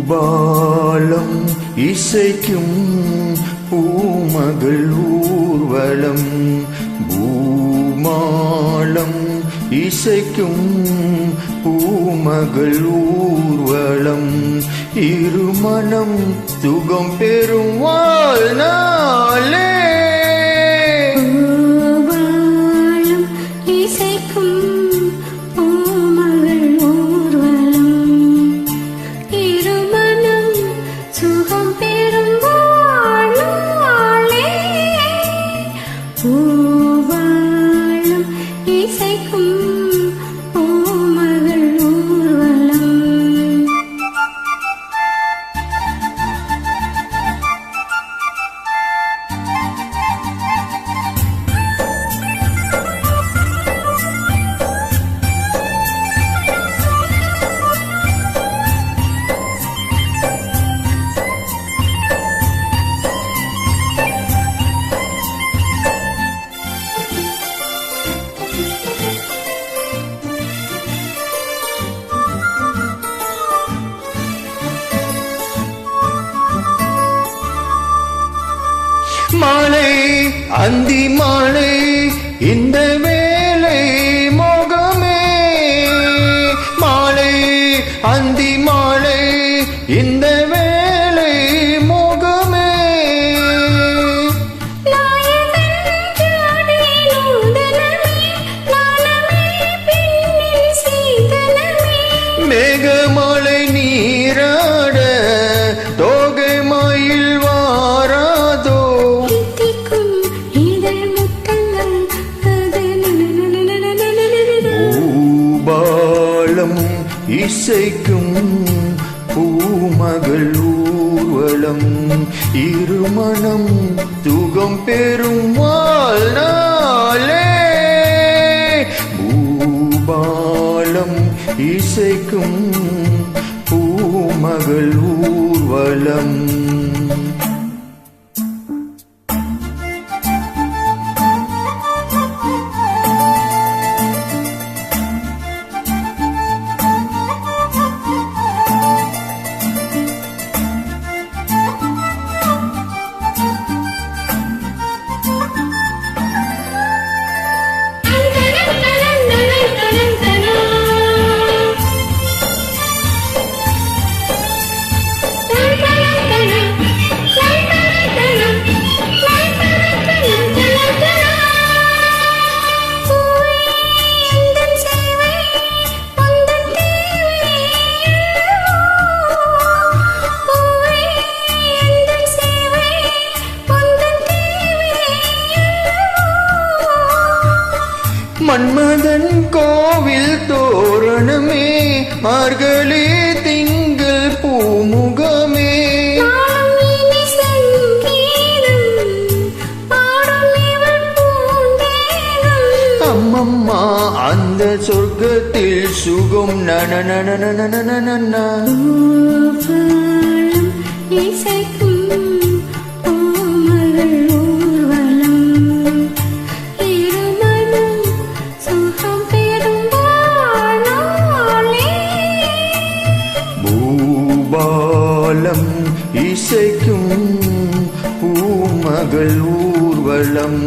பூபாலம் இசைக்கும் பூமகள் ஊர்வலம், பூமாலம் இசைக்கும் பூமகள் ஊர்வலம், இருமனம் சுகம் பெறும் வாழ்நாளே. மாலை அந்தி மாலை இந்த வேலை மோகமே, மாலை அந்தி மாலை இந்த வேலை மோகமே. மேகமலை நீராட தோகை மயில் வாராதோ, பூபாலம் இசைக்கும் பூமகள் ஊர்வலம், இருமணம் சுகம் பெறும் வாழ்நாளே. பூபாலம் இசைக்கும் பூமகள் ஊர்வலம். மன்மதன் கோவில் தோரணமே, மார்கழி திங்கள் பூமுகமே, அம்மம்மா அந்த சொர்க்கத்தில் சுகம் நன. பூபாலம் இசைக்கும் பூமகள் ஊர்வலம்.